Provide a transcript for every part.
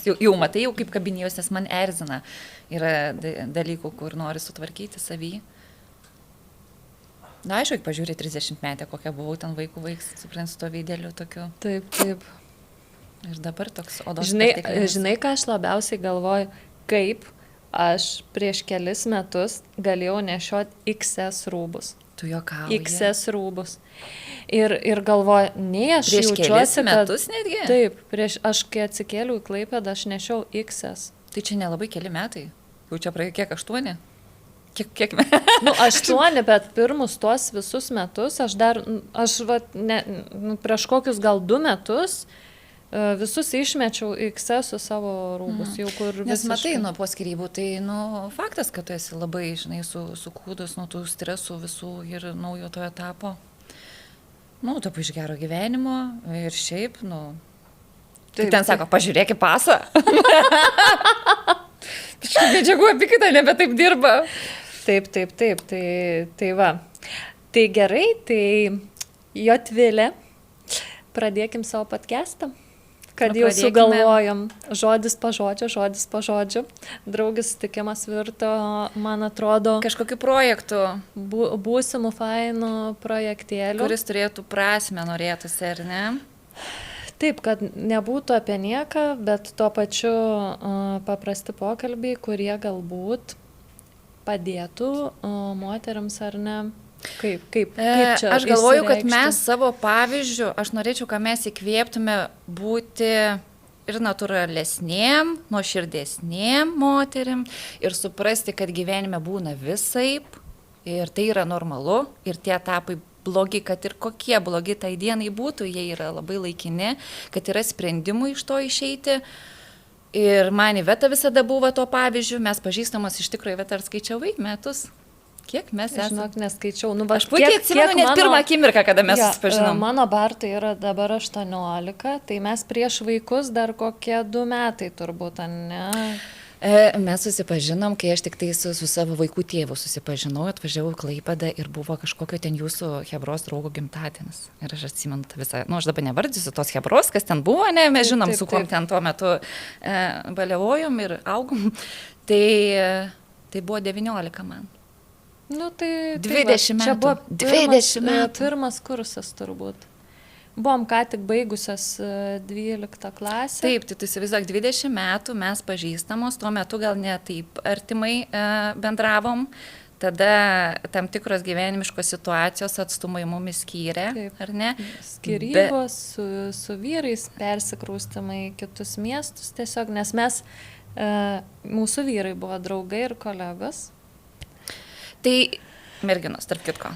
Jau matai, jau kaip kabinėjus, nes man erzina. Yra dalykų, kur nori sutvarkyti savį. Na, aišku, pažiūrė 30 metę, kokia buvau ten vaikų vaiks, suprant, su to veideliu tokiu. Taip, taip. Ir dabar toks odos Žinai, ką aš labiausiai galvoju, kaip aš prieš kelis metus galėjau nešioti XS rūbus. Tu juokauji. XS rūbus. Ir galvoju, aš prieš jaučiuosi, kelis metus netgi? Taip, aš kai atsikėliau į Klaipėdą, aš nešiau XS. Tai čia nelabai keli metai. Jau čia praėjo kiek, 8? Kiek metų? 8, bet pirmus tuos visus metus, prieš kokius gal 2 metus, visus išmečiau XS su savo rūbus, jau kur Nes visiškai... matai, po skyrybų, tai faktas, kad tu esi labai, žinai, sukūdus nuo tų stresų visų ir naujo to etapo. Tapu iš gero gyvenimo ir šiaip, Taip, ten sako, pažiūrėk į pasą. Medžiagų apykaita nebe taip dirba. Taip, tai va. Tai gerai, tai Jotvilė, pradėkim savo podcastą. Kad jau sugalvojom žodis po žodžio. Draugės sutikimas virto, man atrodo, kažkokiu projektu. Būsimų fainų projektėlių. Kuris turėtų prasmę, norėtųsi, ar ne? Taip, kad nebūtų apie nieką, bet tuo pačiu paprasti pokalbiai, kurie galbūt padėtų moteriams ar ne. Kaip čia aš galvoju, kad mes savo pavyzdžių, aš norėčiau, kad mes įkvėptume būti ir natūralesnėm, nuoširdesnėm moterim ir suprasti, kad gyvenime būna visaip ir tai yra normalu ir tie etapai blogi, kad ir kokie blogi tai dienai būtų, jie yra labai laikini, kad yra sprendimų iš to išeiti. Ir man Iveta visada buvo to pavyzdžių, mes pažįstamos iš tikrųjų, Iveta, ar skaičiavai metus? Kiek mes esame? Žinok, neskaičiau. Aš puikiai atsimenu, nes pirmą akimirką, kada mes susipažinom. Mano bartai yra dabar 18, tai mes prieš vaikus dar kokie 2 metai turbūt, ne? Mes susipažinom, kai aš tik tai su savo vaikų tėvu susipažinau, atvažiavau į Klaipėdą ir buvo kažkokio ten jūsų Hebros draugo gimtadienis. Ir aš atsimenu tą visą, aš dabar nevardysiu tos Hebros, kas ten buvo, ne, mes žinom, su kuom ten tuo metu baliavojom ir augom. Tai buvo 19 man. Tai 20 metų. Čia buvo 20 metų. Pirmas kursas turbūt. Buvom ką tik baigusios 12 klasę. Taip, tai tu įsivaizduok, 20 metų mes pažįstamos, tuo metu gal ne taip artimai bendravom, tada tam tikros gyvenimiškos situacijos atstumai mumis skyrė, taip, ar ne? Skyrybos su vyrais, persikraustymai į kitus miestus tiesiog, nes mes, mūsų vyrai buvo draugai ir kolegos. Tai merginos, tarp kitko.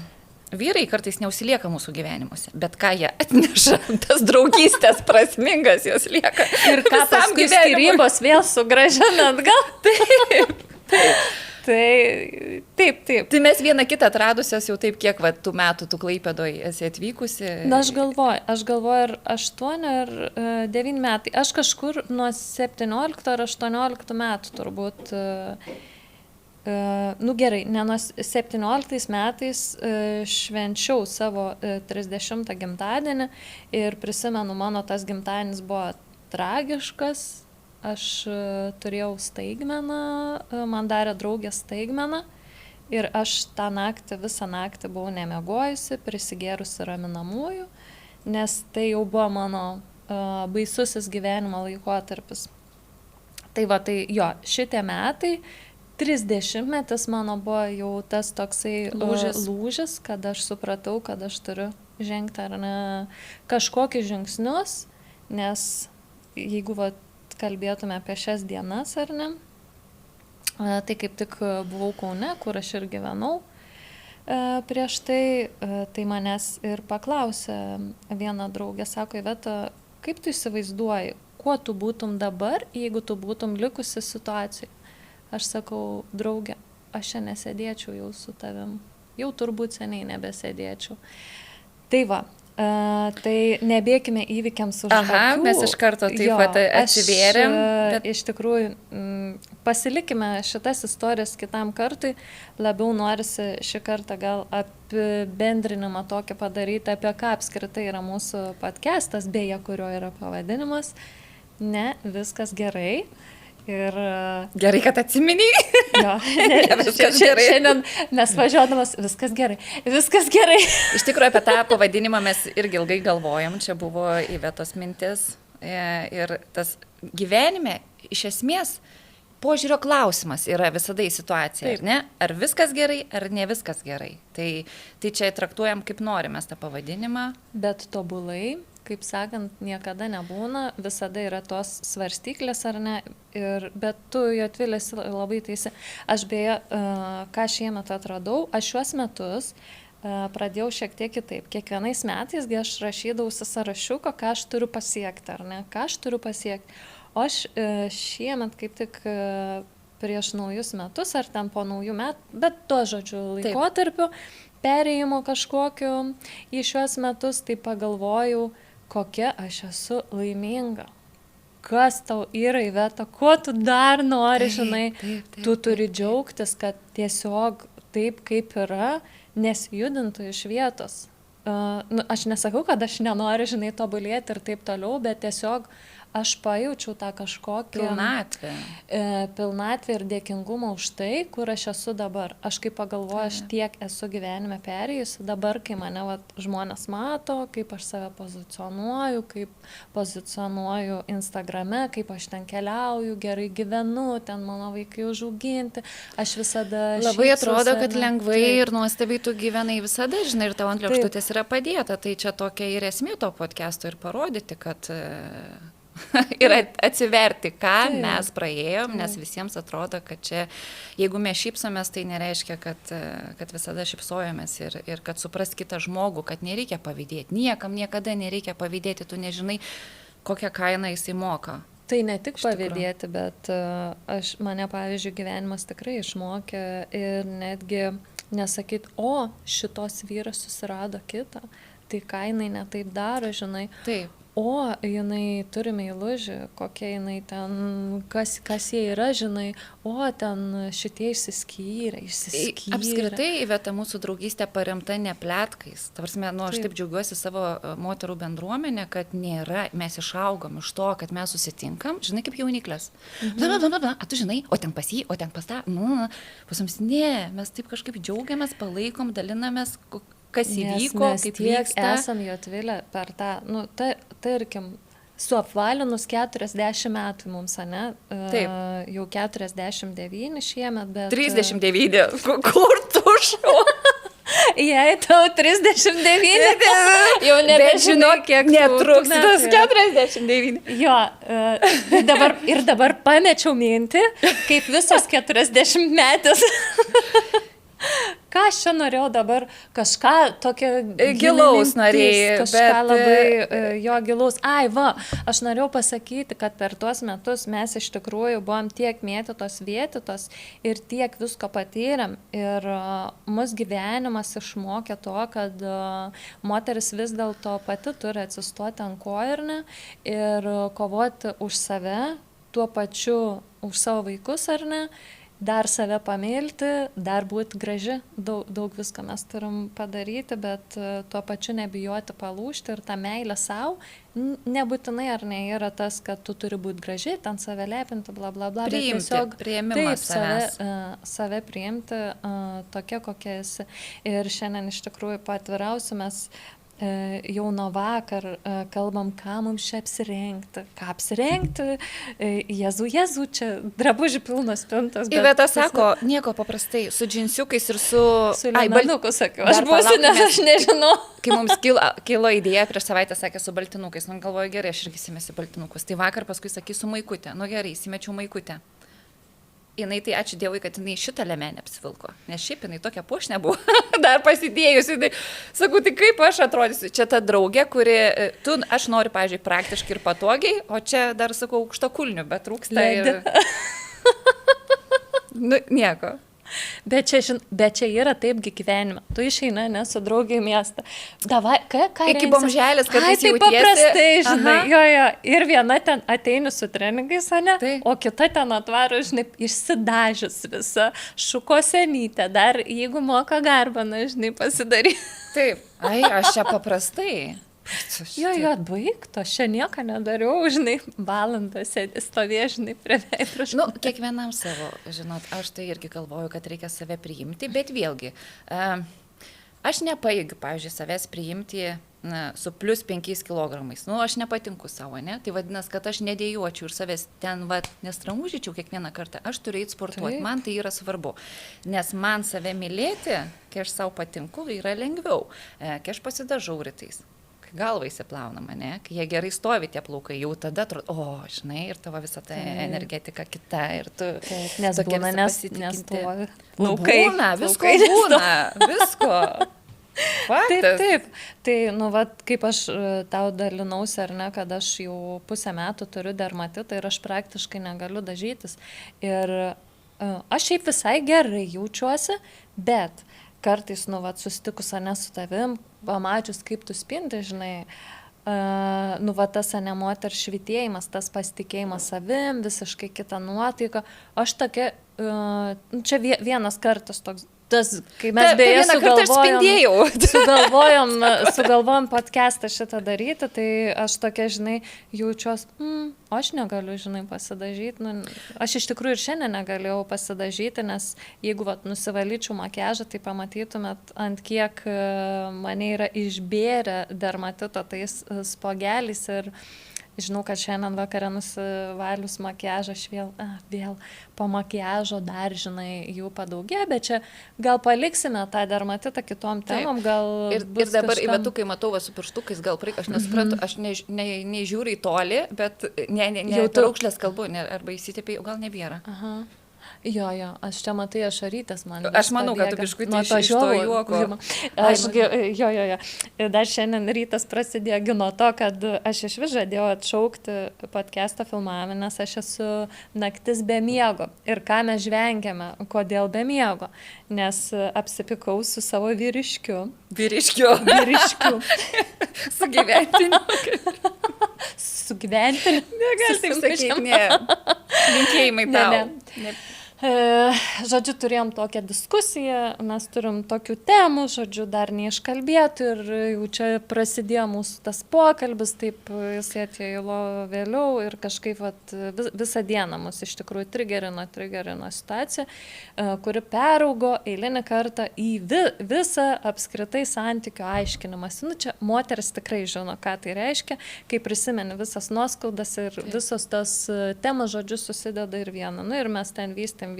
Vyrai kartais neužsilieka mūsų gyvenimuose, bet ką jie atneša, tas draugystės prasmingas jos lieka. Ir ką paskui skyrybos vėl sugrąžina atgal. Taip. Tai mes vieną kitą atradusios jau taip, kiek tų metų tu Klaipėdoj esi atvykusi. Na, aš galvoju, ar 8 ar 9 metai. Aš kažkur nuo 17 ar 18 metų turbūt... gerai, ne nuo 17 metais švenčiau savo 30 gimtadienį ir prisimenu, mano tas gimtadienis buvo tragiškas, aš turėjau staigmeną, man darė draugė staigmeną ir aš visą naktį buvau nemiegojusi, prisigėrusi raminamųjų, nes tai jau buvo mano baisusis gyvenimo laikotarpis. Tai šitie metai 30-metis mano buvo jau tas toksai lūžis, kad aš supratau, kad aš turiu žengti ar ne kažkokius žingsnius, nes jeigu kalbėtume apie šias dienas ar ne, tai kaip tik buvau Kaune, kur aš ir gyvenau prieš tai manęs ir paklausė viena draugė, sako, Iveta, kaip tu įsivaizduoji, kuo tu būtum dabar, jeigu tu būtum likusi situacijai? Aš sakau, draugė, aš čia nesėdėčiau jau su tavim. Jau turbūt seniai nebesėdėčiau. Tai tai nebėkime įvykiams už akių. Mes iš karto taip pat atsivėrėm. Bet... Iš tikrųjų, pasilikime šitas istorijas kitam kartui. Labiau norisi šį kartą gal apibendrinimą tokį padaryti, apie ką apskritai yra mūsų podcastas, beje, kurio yra pavadinimas. ne, viskas gerai. Ir Gerai, kad atsiminiai. jo, Viskas gerai. šiandien mes važiuodamas, viskas gerai, viskas gerai. Iš tikrųjų, apie tą pavadinimą mes irgi ilgai galvojom, čia buvo Ivetos mintis. Ir tas gyvenime, iš esmės, požiūrio klausimas yra visada į situaciją, ar ne? Ar viskas gerai, ar ne viskas gerai. Tai čia traktuojam kaip norime tą pavadinimą. Bet tobulai, kaip sakant, niekada nebūna, visada yra tos svarstyklės ar ne, bet tu, Jotvilės, labai teisi. Aš beje, ką šiemet atradau, aš šiuos metus pradėjau šiek tiek kitaip. Kiekvienais metais aš rašydavausi sąrašiuką, ką aš turiu pasiekti, ar ne, ką aš turiu pasiekti. O aš šiemet kaip tik prieš naujus metus, ar ten po naujų metų, bet to žodžiu laikotarpiu, perėjimo kažkokiu į šiuos metus, tai pagalvojau, kokia aš esu laiminga. Kas tau yra, Iveta, ko tu dar nori, žinai, tu turi džiaugtis, kad tiesiog taip, kaip yra, nesijudintų iš vietos. Aš nesakau, kad aš nenoriu, žinai, tobulėti ir taip toliau, bet tiesiog aš pajaučiau tą kažkokią pilnatvę ir dėkingumą už tai, kur aš esu dabar. Aš kaip pagalvoju, aš tiek esu gyvenime perėjusi, dabar, kai mane žmonės mato, kaip aš save pozicionuoju, kaip pozicionuoju Instagrame, kaip aš ten keliauju, gerai gyvenu, ten mano vaikai užauginti, aš visada labai atrodo, kad lengvai ir nuostabiai tu gyvenai visada, žinai, ir tavo ant lėkštutės yra padėta, tai čia tokia ir esmė to podcast'o ir parodyti, kad ir atsiverti, ką mes praėjom, nes visiems atrodo, kad čia, jeigu mes šypsomės, tai nereiškia, kad visada šypsojomės ir kad supras kitą žmogų, kad nereikia pavydėti. Niekam niekada nereikia pavydėti, tu nežinai, kokią kainą jisai moka. Tai ne tik pavydėti, bet mane, pavyzdžiui, gyvenimas tikrai išmokė ir netgi nesakyti, o šitos vyras susirado kitą, tai ką jinai netaip daro, žinai. Taip. O, jinai turi meilužį, kokia jinai ten, kas jie yra, žinai, o, ten šitie išsiskyrė. Apskritai, Iveta, mūsų draugystė paremta ne pletkais. Tavarsime, aš taip džiaugiuosi savo moterų bendruomenę, kad nėra, mes išaugom iš to, kad mes susitinkam, žinai, kaip jauniklės. A, tu žinai, o ten pas jį, o ten pas tą, pas mums, ne, mes taip kažkaip džiaugiamės, palaikom, dalinamės, kas įvyko, kaip vyksta. Esam Jotvilė per tą, tarkim, suapvalinus 40 metų mums, ne? Taip. Jau 49 šiemet, bet... 39, kur tu šau? Jei tau 39, jau nebežinau, kiek netruks tas 49. Jo, dabar pamečiau mintį, kaip visos 40 metės. Ką aš čia norėjau dabar, kažką tokio gilaus norėjai, kažką labai jo gilaus. Ai, va, aš norėjau pasakyti, kad per tuos metus mes iš tikrųjų buvom tiek mėtytos vietytos ir tiek visko patyrėm. Ir mus gyvenimas išmokė to, kad moteris vis dėlto pati turi atsistoti ant kojų ir kovoti už save, tuo pačiu už savo vaikus, ar ne? Dar save pamilti, dar būti graži, daug visko mes turim padaryti, bet tuo pačiu nebijoti palūžti ir tą meilę savo, nebūtinai ar ne yra tas, kad tu turi būti graži, ten save lepinti, bla bla bla. Priimti, tiesiog, priėmimas savęs. Save priimti tokia, kokia esi. Ir šiandien iš tikrųjų patvirausiu mes jau nuo vakar kalbam, ką mums čia apsirengti. Ką apsirengti? Jezu, čia drabužių pilnos pintos. Iveta sako, nieko paprastai, su džinsiukais ir su... Su liemenuku sakiau. Aš būsiu, nes aš nežinau. Kai mums kilo idėja, prieš savaitę sakė su baltinukais, galvoju, gerai, aš irgi įsimesiu baltinukus. Tai vakar paskui sakysiu maikutę. Gerai, įsimečiau maikutę. Jinai tai ačiū Dievui, kad jinai šitą lemenę apsivilko, nes šiaip jinai tokia puošnė buvo, dar pasidėjusi. Tai, sakau, tai kaip aš atrodysiu, čia ta draugė, kuri, aš noriu, pavyzdžiui, praktiškai ir patogiai, o čia dar, sakau, aukštakulnių, bet trūksta ir... Nieko. Bet čia yra taipgi gyvenime. Tu išeina, ne, su draugiai į miestą. Davai, ką iki bomželės, kad jis jautiesi. Tai paprastai, žinai, jo. Ir viena ten ateini su treningais, ne, o kita ten atvaro, žinai, išsidažius visą, šukosenytę, dar jeigu moka garbaną, žinai, pasidaryti. Taip, aš čia paprastai. Jo, baigto, aš čia nieko nedariau, žinai, valandą stovė, žinai, prie veidrodžio. Nu, kiekvienam savo, žinot, aš tai irgi galvoju, kad reikia save priimti, bet vėlgi, aš nepajėgiu, pavyzdžiui, savęs priimti su plus 5 kilogramais. Nu, aš nepatinku savo, ne? Tai vadinasi, kad aš nedėjuočiau ir savęs ten, nestramužyčiau kiekvieną kartą. Aš turiu eiti sportuoti. Taip. Man tai yra svarbu. Nes man save mylėti, kai aš savo patinku, yra lengviau. Kai aš pasidažau rytais. Kai galva įsiplauna mane, kai jie gerai stovi tie plaukai, jau tada atrodo, žinai, ir tavo visa ta energetika kita. Ir tu... Taip, nes tokia būna, visa nes pasitikinti. plaukai. Būna, visko būna. Visko. Faktas. Taip. Tai, nu, kaip aš tau dalinausi, ar ne, kad aš jau pusę metų turiu dermatitą ir aš praktiškai negaliu dažytis. Ir aš šiaip visai gerai jaučiuosi, bet kartais, nu, susitikus ane su tavim, pamačius, kaip tu spinti, žinai, nu, tas ane moters švitėjimas, tas pasitikėjimas savim, visiškai kita nuotaika. Aš tokia, čia vienas kartas toks. Tas, kai mes beje sugalvojom podcastą šitą daryti, tai aš tokia, žinai, jaučiuos, aš negaliu, žinai, pasidažyti. Nu, aš iš tikrųjų ir šiandien negalėjau pasidažyti, nes jeigu nusivalyčiau makiažą, tai pamatytumėt, ant kiek mane yra išbėrę dermatito tais spogeliais ir žinau, kad šiandien vakarą nusivalius makiažą, aš vėl po makiažo dar, žinai, jų padaugė, bet čia gal paliksime tą dermatitą kitom temom, gal... Ir dabar įvetu, kai matau su pirštukais, gal aš nesuprantu, aš nežiūriu į tolį, bet jau raukšlės kalbu, arba įsitėpiai, gal nebėra. Aha. Jo, aš čia matai ašarytas man. Aš manau, kad tu biškutį iš to juoko. Jo. Ir dar šiandien rytas prasidėjo nuo to, kad aš iš vis žadėjau atšaukti podcast'o filmavimą, nes aš esu naktis be miego. Ir ką mes žvengiame, kodėl be miego. Nes apsipikau su savo vyriškiu. Vyriškiu. Sugyventiniu. Sugyventiniu. Negali taip sakyti, ne. Linkėjimai tau. Ne. Žodžiu, turėjom tokią diskusiją, mes turim tokių temų, žodžiu, dar neiškalbėtų ir jau čia prasidėjo mūsų tas pokalbis, taip jis atėjo vėliau ir kažkaip visą dieną mus iš tikrųjų trigerino situacija, kuri peraugo eilinį kartą į visą apskritai santykių aiškinimąsi. Nu, čia moteris tikrai žino, ką tai reiškia, kai prisimeni visas nuoskaudas ir visos tos temos, žodžiu, susideda ir vieną. Nu, ir mes ten vystėm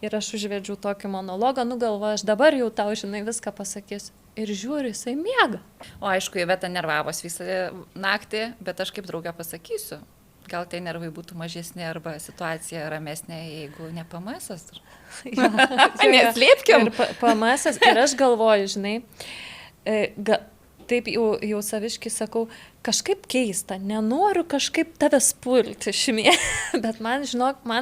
ir aš užvedžiau tokį monologą, nu galvoju, aš dabar jau tau, žinai, viską pasakysiu. Ir žiūriu, jisai miega. O aišku, Iveta nervavos visą naktį, bet aš kaip draugė pasakysiu, gal tai nervai būtų mažesnė arba situacija ramesnė, jeigu ne PMS-as. Neslėpkim. Ir PMS-as, ir aš galvoju, žinai, taip jau saviškai sakau, kažkaip keista, nenoriu kažkaip tavęs pulti šimė, bet man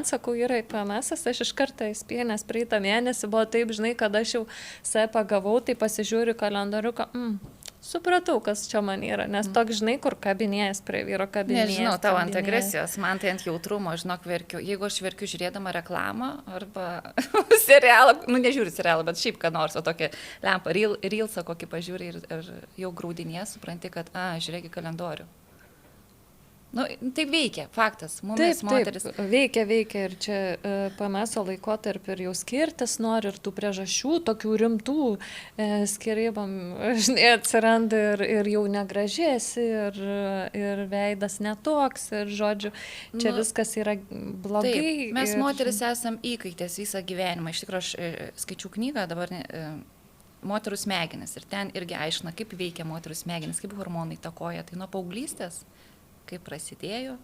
sakau, yra PMS-as, aš iš karto įspėjau, nes praeitą mėnesį buvo taip, žinai, kad aš jau save pagavau, tai pasižiūriu kalendoriuką, supratau, kas čia man yra, nes toks, žinai, kur kabinėjas prie vyro kabinėjas. Nežinau, tau ant agresijos, man tai ant jautrumo, žinok, verkiu. Jeigu aš verkiu žiūrėdama reklamą arba serialą, nu nežiūriu serialą, bet šiaip ką nors, o tokia lempa, reelsą kokį pažiūri ir jau graudinės, supranti, kad, žiūrėk į kalendorių. Nu, taip veikia, faktas, mumis moteris. Veikia ir čia PMS-o laikotarpį ir jau skirtis nori ir tų priežasčių, tokių rimtų skirybam, žinai, atsiranda ir jau negražėsi, ir veidas netoks, ir žodžiu, čia viskas yra blogai. Taip, mes moteris esam įkaitės visą gyvenimą. Iš tikrųjų, aš skaičiau knygą dabar moterų smegenis ir ten irgi aiškina, kaip veikia moterų smegenis, kaip hormonai įtakoja. Tai nuo paauglystės, kaip prasidėjo,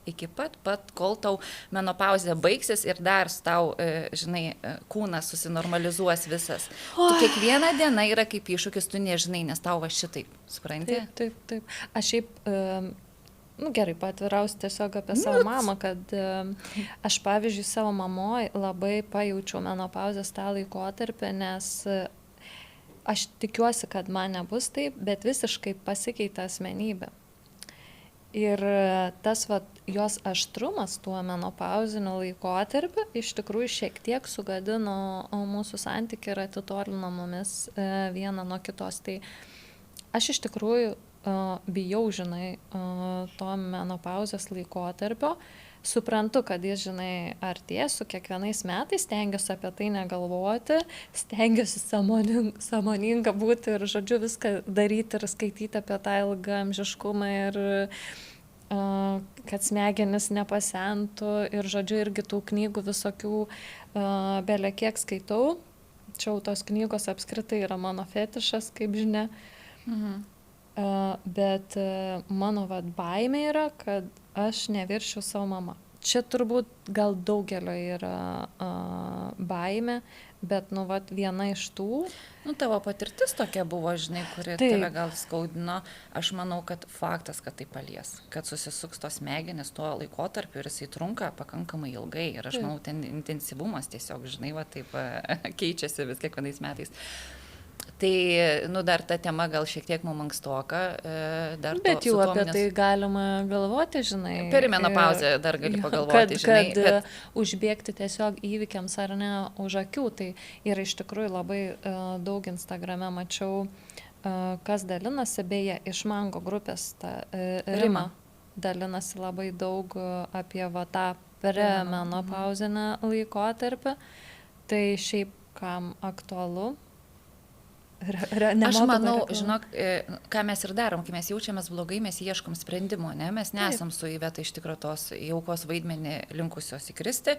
iki pat, kol tau menopauzė baigsis ir dar tau, žinai, kūnas susinormalizuos visas. Tu kiekviena diena yra kaip iššūkis, tu nežinai, nes tau va šitaip, supranti? Taip. Aš šiaip, gerai, patvirausiu tiesiog apie savo mamą, kad aš, pavyzdžiui, savo mamoj labai pajaučiau menopauzės tą laikotarpį, nes aš tikiuosi, kad man nebus taip, bet visiškai pasikeitė asmenybė. Ir tas jos aštrumas tuo menopauziniu laikotarpiu iš tikrųjų šiek tiek sugadino mūsų santykį ir atitolino mumis vieną nuo kitos. Tai aš iš tikrųjų bijau, žinai, to menopauzės laikotarpio. Suprantu, kad jis, žinai, artės su kiekvienais metais, stengiuosi apie tai negalvoti, stengiuosi sąmoninga būti ir, žodžiu, viską daryti ir skaityti apie tą ilgaamžiškumą ir kad smegenis nepasentų ir, žodžiu, irgi tų knygų visokių belė kiek skaitau. Čia tos knygos apskritai yra mano fetišas, kaip žinia. Bet mano baimė yra, kad aš neviršiu savo mamą. Čia turbūt gal daugelio yra baimė, bet, viena iš tų. Tavo patirtis tokia buvo, žinai, kuri tave gal skaudino. Aš manau, kad faktas, kad tai palies, kad susisuks tos smegenis tuo laikotarpiu ir jisai trunka pakankamai ilgai. Ir aš manau, ten intensyvumas tiesiog, žinai, taip keičiasi vis kiekvienais metais. Tai, dar ta tema gal šiek tiek mums ankstoka. Bet jau apie tai galima galvoti, žinai. Perimenopauzę dar gali pagalvoti, žinai. Kad užbėgti tiesiog įvykiams ar ne už akių. Tai yra iš tikrųjų labai daug Instagrame mačiau, kas dalinasi, beje, iš Mango grupės, Rima dalinasi labai daug apie tą perimenopauzę laikotarpį. Tai šiaip kam aktualu. Aš manau, žinok, ką mes ir darom, kai mes jaučiamės blogai, mes ieškom sprendimo, ne? Mes nesam su Iveta iš tikrųjų tos jaukos vaidmenį linkusios įkristi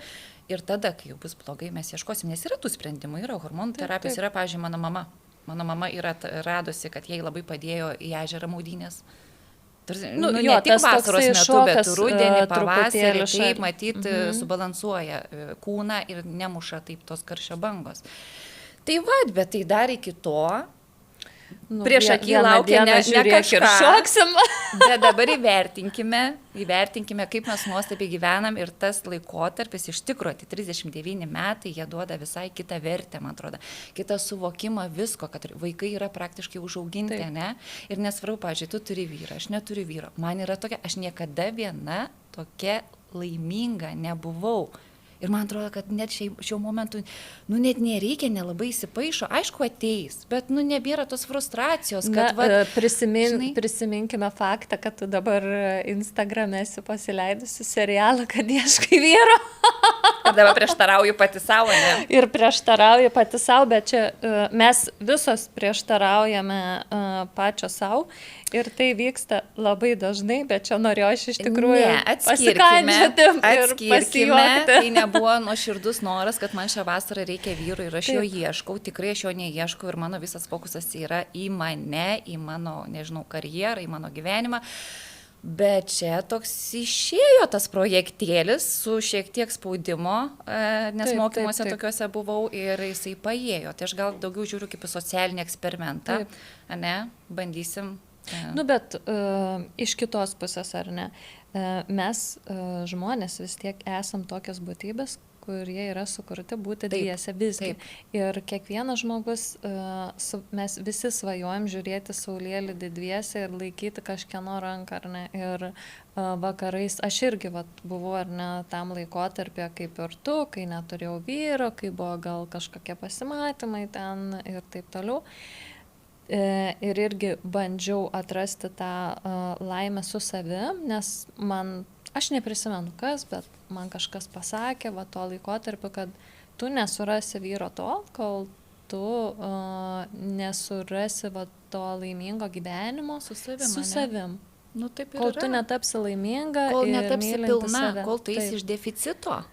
ir tada, kai jau bus blogai, mes ieškosim, nes yra tų sprendimų, yra hormonų terapijos, yra, pavyzdžiui, mano mama. Mano mama yra radusi, kad jai labai padėjo į ežerą maudynės. Ne tik vasaros metu, bet rudenį, pavasarį, taip matyti, subalansuoja kūną ir nemuša taip tos karščio bangos. Tai bet tai dar iki to, prieš akį laukia ne kažką, bet dabar įvertinkime, kaip mes nuostabiai gyvenam ir tas laikotarpis iš tikrųjų, tai 39 metai, jie duoda visai kitą vertę, man atrodo, kitą suvokimą visko, kad vaikai yra praktiškai užauginti, ne? Ir nesvarbu, pavyzdžiui, tu turi vyrą, aš neturiu vyro, man yra tokia, aš niekada viena tokia laiminga nebuvau. Ir man atrodo, kad net šiuo momentu, net nereikia, nelabai įsipaišo. Aišku, ateis, bet, nebėra tos frustracijos, kad... Prisiminkime faktą, kad tu dabar Instagrame esi pasileidusi serialą, kad ieškai vyro. Ir dabar prieštarauju pati savo, ne? Ir prieštarauju pati savo, bet čia mes visos prieštaraujame pačio savo. Ir tai vyksta labai dažnai, bet čia norėjau aš iš tikrųjų pasikandžioti ir pasijuokti. Tai nebuvo nuoširdus noras, kad man šią vasarą reikia vyro ir aš jo ieškau, tikrai aš jo neieškau ir mano visas fokusas yra į mane, į mano, nežinau, karjerą, į mano gyvenimą. Bet čia toks išėjo tas projektėlis su šiek tiek spaudimo, nes mokymuose tokiuose buvau ir jisai paėjo. Tai aš gal daugiau žiūriu kaip į socialinį eksperimentą, ne, bandysim. Bet iš kitos pusės, ar ne, mes žmonės vis tiek esam tokios būtybės, kurie yra sukurti būti dviese visgi. Ir kiekvienas žmogus, mes visi svajojam žiūrėti saulėlydį dviese ir laikyti kažkieno ranką, ar ne. Ir vakarais, aš irgi buvau, ar ne, tam laikotarpį kaip ir tu, kai neturėjau vyro, kai buvo gal kažkokie pasimatymai ten ir taip toliau. Ir irgi bandžiau atrasti tą laimę su savim, nes aš neprisimenu kas, bet man kažkas pasakė to laikotarpiu, kad tu nesurasi vyro tol, kol tu nesurasi to laimingo gyvenimo su savim. Taip ir kol yra. Tu netapsi laiminga kol ir netapsi mylinti pilna, save. kol tu eisi iš deficito.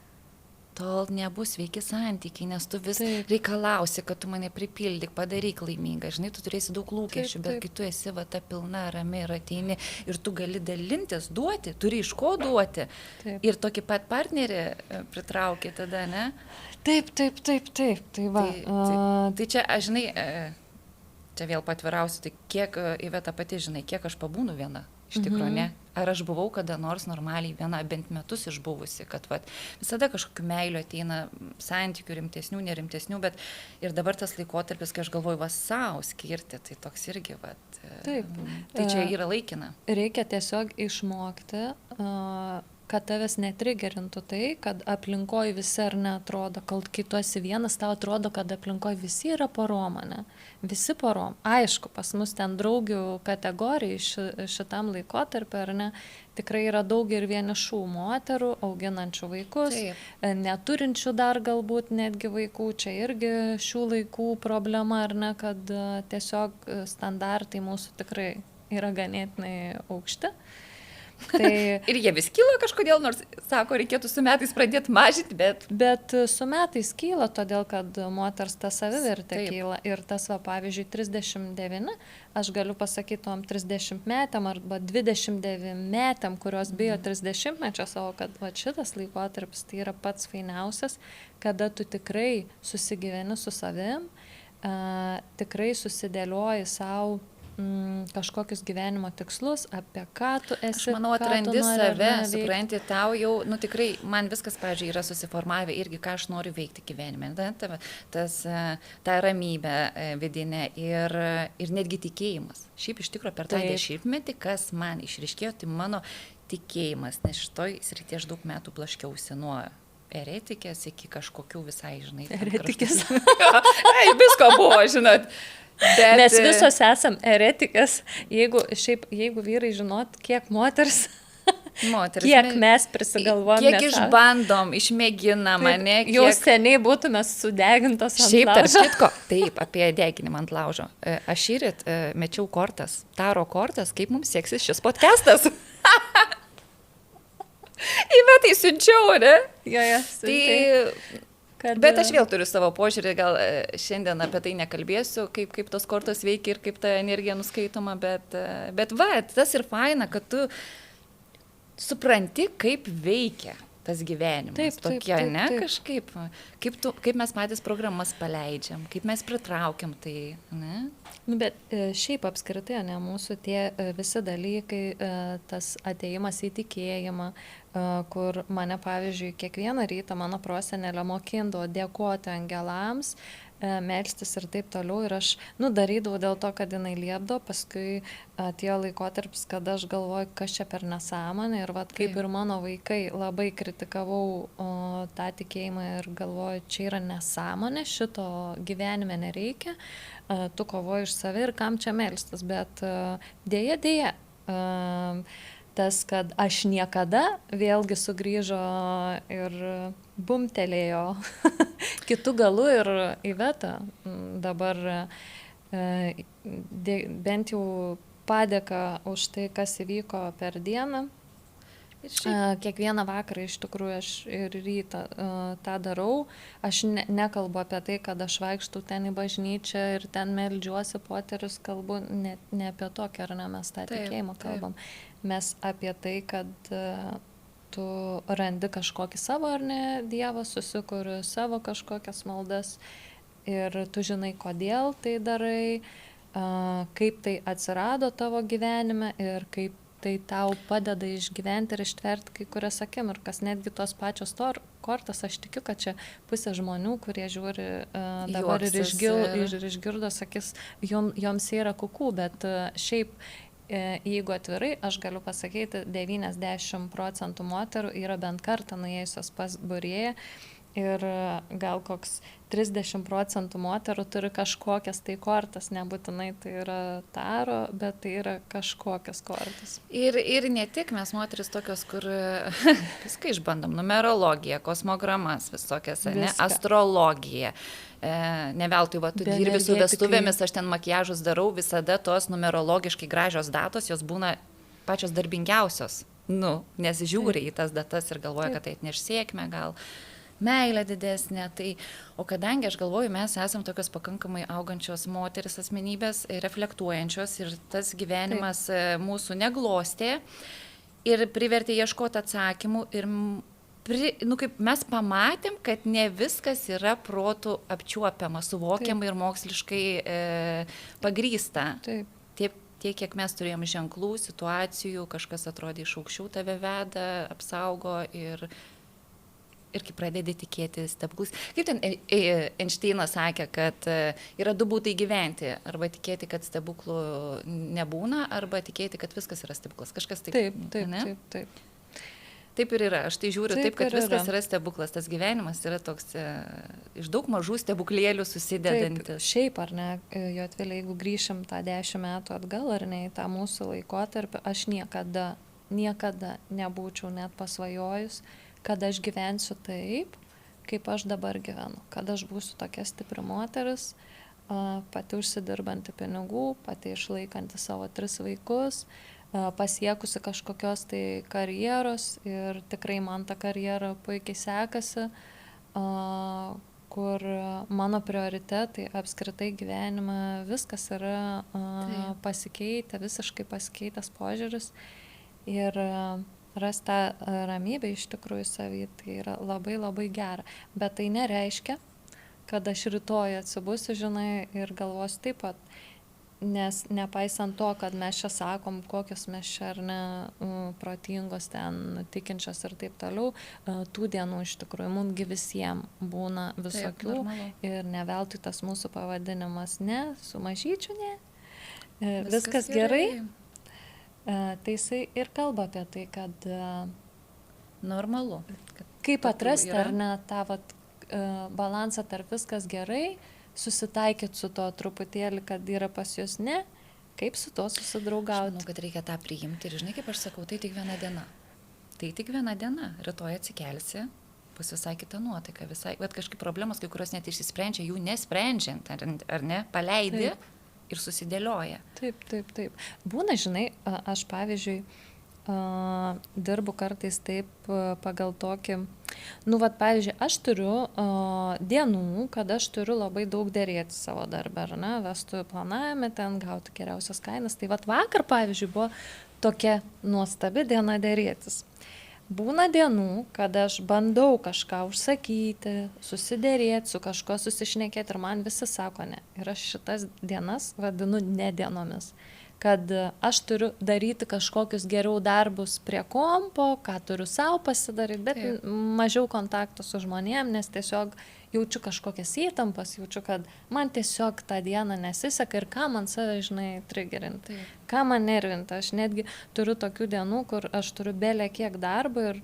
Tol nebus sveiki santykiai, nes tu vis reikalausi, kad tu mane pripildyk, padaryk laimingą. Žinai, tu turėsi daug lūkesčių, bet kai tu esi ta pilna, rami ir ateini ir tu gali dalintis, duoti, turi iš ko duoti. Ir tokį pat partnerį pritrauki tada, ne? Taip. Tai va. Tai čia, aš žinai, čia vėl patvirausiu, tai kiek Iveta pati žinai, kiek aš pabūnu viena. Iš tikrųjų, ne? Ar aš buvau kada nors normaliai viena, bent metus išbuvusi, kad visada kažkokiu meiliu ateina santykių rimtesnių, nerimtesnių, bet ir dabar tas laikotarpis, kai aš galvoju, savo skirti, tai toks irgi, Taip. Tai čia yra laikina. Reikia tiesiog išmokti, kad tavęs netrigerintų tai, kad aplinkoj visi ar neatrodo, kai tu esi vienas, tau atrodo, kad aplinkoj visi yra porom, ne? Visi porom. Aišku, pas mus ten draugių kategorijai šitam laikotarpiu, ar ne, tikrai yra daug ir vienišų moterų, auginančių vaikus, neturinčių dar galbūt netgi vaikų. Čia irgi šių laikų problema, ar ne, kad tiesiog standartai mūsų tikrai yra ganėtinai aukšti. Tai... ir jie vis kyla kažkodėl, nors, sako, reikėtų su metais pradėti mažinti, Bet su metais kyla, todėl kad moters ta savivertė kyla. Ir tas, pavyzdžiui, 39, aš galiu pasakyti tom 30 metėm arba 29 metėm, kurios bijo 30-mečio savo, kad šitas laikotarpis tai yra pats fainiausias, kada tu tikrai susigyveni su savim, tikrai susidėlioji savo kažkokius gyvenimo tikslus, apie ką tu esi. Aš manau, atrandi save, supranti, tau jau, tikrai, man viskas, pavyzdžiui, yra susiformavę irgi, ką aš noriu veikti gyvenime. Ta ramybė vidinė ir netgi tikėjimas. Šiaip iš tikrųjų per tą 10-metį, kas man išryškėjo, tai mano tikėjimas, nes šitoj srityje aš daug metų blaškiausi nuo eretikės iki kažkokių visai, žinai. Eretikės. Visko buvo, žinot. Mes visos esam eretikės, jeigu vyrai žinot, kiek moters, kiek mes prisigalvom. Kiek išbandom, išmėginam, ne? Jau seniai būtume sudegintos ant šiaip, laužo. Tarp kitko, taip, apie deginimą ant laužo. Aš šįryt mečiau kortas, taro kortas, kaip mums seksis šis podcastas. Įmetai siunčiau, ne? Jo, tai... Bet aš vėl turiu savo požiūrį, gal šiandien apie tai nekalbėsiu, kaip tos kortos veikia ir kaip ta energija nuskaitoma, bet tas ir faina, kad tu supranti, kaip veikia tas gyvenimas. Taip, tokie, ne, kažkaip, kaip mes patys programas paleidžiam, kaip mes pritraukiam tai, ne? Bet šiaip apskritai, ne, mūsų tie visi dalykai, tas atėjimas į tikėjimą, kur mane, pavyzdžiui, kiekvieną rytą mano prosenelė mokindavo dėkoti angelams, melstis ir taip toliau. Ir aš darydavau dėl to, kad jinai liepdavo, paskui atėjo laikotarpis, kada aš galvoju, kas čia per nesąmonė. Ir kaip ir mano vaikai, labai kritikavau tą tikėjimą ir galvoju, čia yra nesąmonė, šito gyvenime nereikia, tu kovoji iš save ir kam čia melstis. Bet dėja. Tas, kad aš niekada vėlgi sugrįžo ir bumtelėjo kitų galų ir Iveta dabar bent jau padėka už tai, kas įvyko per dieną. Kiekvieną vakarą iš tikrųjų aš ir rytą tą darau. Aš nekalbu apie tai, kad aš vaikštau ten į bažnyčią ir ten meldžiuosi poterius, kalbu ne apie tokį, ar ne, mes tą tikėjimą kalbam. Mes apie tai, kad tu randi kažkokį savo, ar ne, Dievą, susikuri savo kažkokias maldas ir tu žinai, kodėl tai darai, kaip tai atsirado tavo gyvenime ir kaip tai tau padeda išgyventi ir ištverti kai kurias akimirkas. Netgi tos pačios kortas, aš tikiu, kad čia pusė žmonių, kurie žiūri dabar ir išgirdo, sakys, joms yra kukų, bet šiaip, jeigu atvirai, aš galiu pasakyti, 90% moterų yra bent kartą nuėjusios pas būrėją ir gal koks 30% moterų turi kažkokias tai kortas, nebūtinai tai yra taro, bet tai yra kažkokias kortas. Ir ne tik mes moteris tokios, kur viską išbandom, numerologiją, kosmogramas visokias, ne, astrologiją. Ne veltui, tu dirbi su vestuvėmis, aš ten makiažus darau, visada tos numerologiškai gražios datos, jos būna pačios darbingiausios, nes žiūri į tas datas ir galvoja, kad tai atneš sėkmę gal. Meilė didesnė, o kadangi aš galvoju, mes esam tokios pakankamai augančios moteris asmenybės, reflektuojančios ir tas gyvenimas mūsų neglostė ir privertė ieškoti atsakymų ir kaip mes pamatėm, kad ne viskas yra protų apčiuopiama, suvokiama ir moksliškai pagrįsta. Taip. Tiek, kiek mes turėjom ženklų, situacijų, kažkas atrodė iš aukščiau tave veda, apsaugo ir kai pradedi tikėti stebuklus. Kaip ten Einšteinas sakė, kad yra du būdai gyventi. Arba tikėti, kad stebuklų nebūna, arba tikėti, kad viskas yra stebuklas. Kažkas taip. Taip. Taip ir yra, aš tai žiūriu taip, kad ir viskas yra stebuklas, tas gyvenimas yra toks iš daug mažų stebuklėlių susidedantis. Taip, šiaip ar ne, Jotvilė, jeigu grįšim tą 10 metų atgal ar ne į tą mūsų laikotarpį, aš niekada nebūčiau net pasvajojus, kad aš gyvensiu taip, kaip aš dabar gyvenu, kad aš būsiu tokia stipri moteris, pati užsidirbanti pinigų, pati išlaikanti savo 3 vaikus, pasiekusi kažkokios tai karjeros ir tikrai man ta karjera puikiai sekasi, kur mano prioritetai apskritai gyvenime viskas yra pasikeitę, visiškai pasikeitęs požiūris ir rasti tą ramybę iš tikrųjų savy, tai yra labai labai gera, bet tai nereiškia, kad aš rytoj atsibusiu, žinai, ir galvosiu taip pat. Nes nepaisant to, kad mes čia sakom, kokios mes čia ar ne protingos ten, tikinčios ir taip toliau, tų dienų iš tikrųjų mumgi visiems būna visokių. Taip, ir ne veltui tas mūsų pavadinimas ne, su mažyčiu ne, viskas gerai. Tai jisai ir kalba apie tai, kad normalu. Kaip atrasti ar ne tą balansą tarp viskas gerai, susitaikyti su to truputėlį, kad yra pas jūs ne, kaip su to susidraugauti. Aš manau, kad reikia tą priimti ir žinai, kaip aš sakau, tai tik viena diena. Tai tik viena diena. Rytoj atsikelsi, bus visai kita nuotaika, visai, bet kažkaip problemos, kai kurios net išsisprendžia, jų nesprendžiant, ar ne, paleidi taip. Ir susidėlioja. Taip. Būna, žinai, aš pavyzdžiui, dirbu kartais taip pagal tokį, pavyzdžiui, aš turiu dienų, kad aš turiu labai daug dėrėti savo darbę, ar ne, vestuvių planavime, ten gauti geriausias kainas. Tai vakar, pavyzdžiui, buvo tokia nuostabi diena dėrėtis. Būna dienų, kad aš bandau kažką užsakyti, susidėrėti, su kažko susišnekėti ir man visi sako ne. Ir aš šitas dienas vadinu ne dienomis. Kad aš turiu daryti kažkokius geriau darbus prie kompo, ką turiu savo pasidaryti, bet mažiau kontakto su žmonėm, nes tiesiog jaučiu kažkokias įtampas, jaučiu, kad man tiesiog tą dieną nesiseka ir ką man save, žinai, triggerinti, ką man nervinti. Aš netgi turiu tokių dienų, kur aš turiu belė kiek darbo ir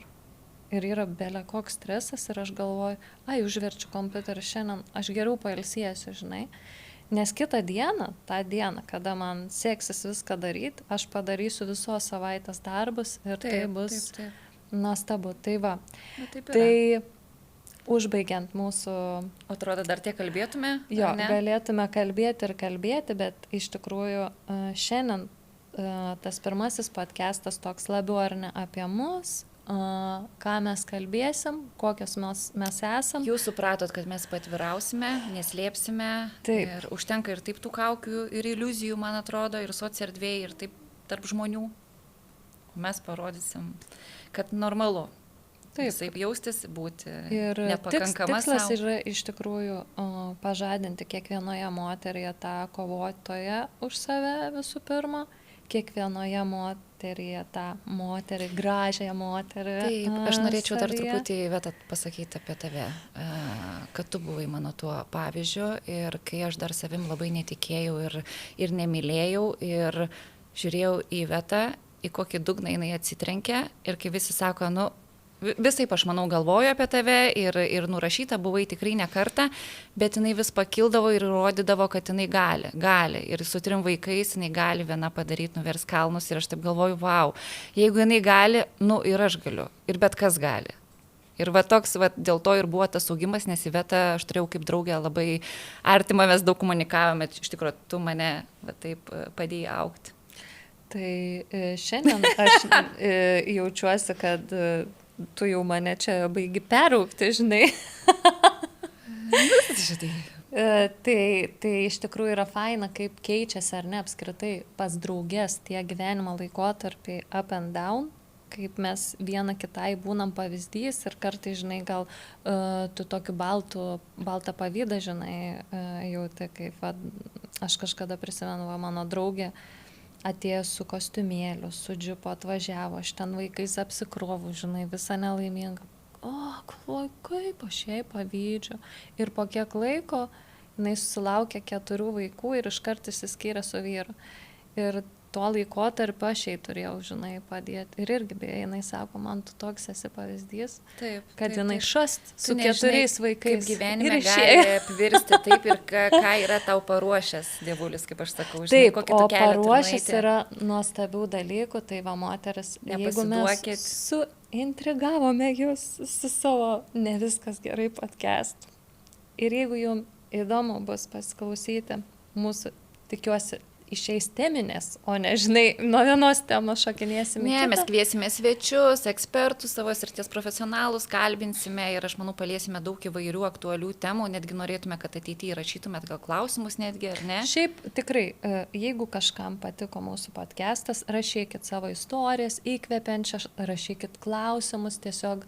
yra belė koks stresas ir aš galvoju, užverčiu kompiuterį šiandien, aš geriau pailsėsiu, žinai. Nes kitą dieną, tą dieną, kada man seksis viską daryti, aš padarysiu visos savaitės darbus ir tai bus nuostabu. Tai va, tai užbaigiant mūsų... Atrodo, dar tiek kalbėtume? Jo, galėtume kalbėti, bet iš tikrųjų šiandien tas pirmasis podcastas toks labiau ar ne apie mus, ką mes kalbėsim, kokios mes esam. Jūs supratot, kad mes patvirausime, neslėpsime. Taip. Ir užtenka ir taip tų kaukių ir iliuzijų, man atrodo, ir socierdvėjai, ir taip tarp žmonių. Mes parodysim, kad normalu. Taip jaustis, būti nepakankama savo. Tikslas yra iš tikrųjų pažadinti kiekvienoje moteryje tą kovotoje už save visų pirma, kiekvienoje moteryje tą moterį, gražiąją moterį. Taip, aš norėčiau dar truputį pasakyti apie tave, kad tu buvai mano tuo pavyzdžiu ir kai aš dar savim labai netikėjau ir nemylėjau ir žiūrėjau į Ivetą, į kokį dugną jinai atsitrenkė ir kai visi sako, visaip aš manau galvoju apie tave ir nurašyta buvai tikrai ne kartą, bet jinai vis pakildavo ir rodydavo, kad jinai gali. Ir su 3 vaikais jinai gali viena padaryti, nuvers kalnus ir aš taip galvoju, wow, jeigu jinai gali, ir aš galiu. Ir bet kas gali. Ir toks, dėl to ir buvo tas augimas, nes Iveta aš turėjau kaip draugę labai artimą, mes daug komunikavome, iš tikrųjų, tu mane taip padėjai augti. Tai šiandien aš jaučiuosi, kad tu jau mane čia baigi peraugti, žinai. Tai iš tikrųjų yra faina, kaip keičiasi ar ne apskritai pas draugės tie gyvenimo laikotarpiai up and down, kaip mes viena kitai būnam pavyzdys ir kartai, žinai, gal tu tokiu baltą pavydą, žinai, jauti, kaip aš kažkada prisimenu, mano draugė atėjo su kostiumėliu, su džipu atvažiavo, aš ten vaikais apsikrovau, žinai, visą nelaimingą. Galvoju, kaip aš jai pavydžiu. Ir po kiek laiko jinai susilaukė 4 vaikų ir iškart išsiskyrė su vyru. Ir tuo laikotarpiu aš jai turėjau, žinai, padėti. Ir irgi, beje, jinai sako, man tu toks esi pavyzdys, Taip, kad taip, jinai taip. šast Tu su nežinai, 4 vaikais. Kaip gyvenime ir išėjo. gali apvirsti taip ir ką yra tau paruošęs dievulis, kaip aš sakau. Žinai, Taip, kokį o tu kelią turi paruošęs nueiti. yra nuostabių dalykų, tai va moteris, jeigu mes Nepasiduokit. suintrigavome jūs su savo ne viskas gerai podcast. Ir jeigu jums įdomu bus pasiklausyti mūsų, tikiuosi, išeis teminės, o ne, žinai, nuo vienos temos šokinėsime. Ne, mes kviesime svečius, ekspertus, savo srities profesionalus, kalbinsime ir aš manau paliesime daug įvairių aktualių temų, netgi norėtume, kad ateityje rašytumėt gal klausimus netgi, ar ne? Šiaip tikrai, jeigu kažkam patiko mūsų podcastas, rašykit savo istorijas, įkvepiančias, rašykit klausimus, tiesiog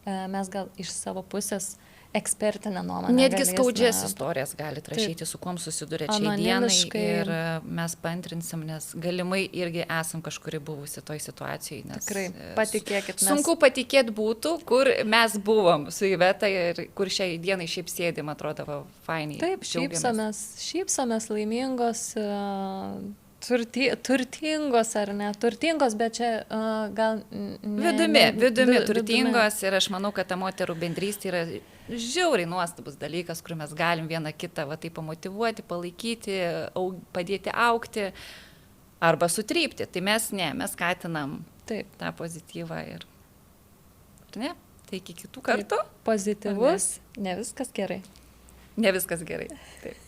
mes gal iš savo pusės ekspertinę nuomonę. Netgi skaudžias istorijas galite rašyti, su kuom susiduria čia dienai Anonimiškai. ir mes pantrinsim, nes galimai irgi esam kažkuri buvusi toj situacijai. Nes Tikrai, patikėkit. Sunku patikėti būtų, kur mes buvom su Iveta ir kur šiai dienai šiaip sėdim, atrodo, va, fainiai. Taip, džiaugiamės. šypsomės laimingos, turtingos ar ne, turtingos, bet čia gal... Vidumi turtingos ir aš manau, kad ta moterų bendrystė yra žiauriai nuostabus dalykas, kur mes galim vieną kitą va, tai pamotivuoti, palaikyti, padėti aukti arba sutrypti. Tai mes skatinam Taip. tą pozityvą ir ne, tai iki kitų kartų. Pozityvus, ne viskas gerai. Ne viskas gerai. Taip.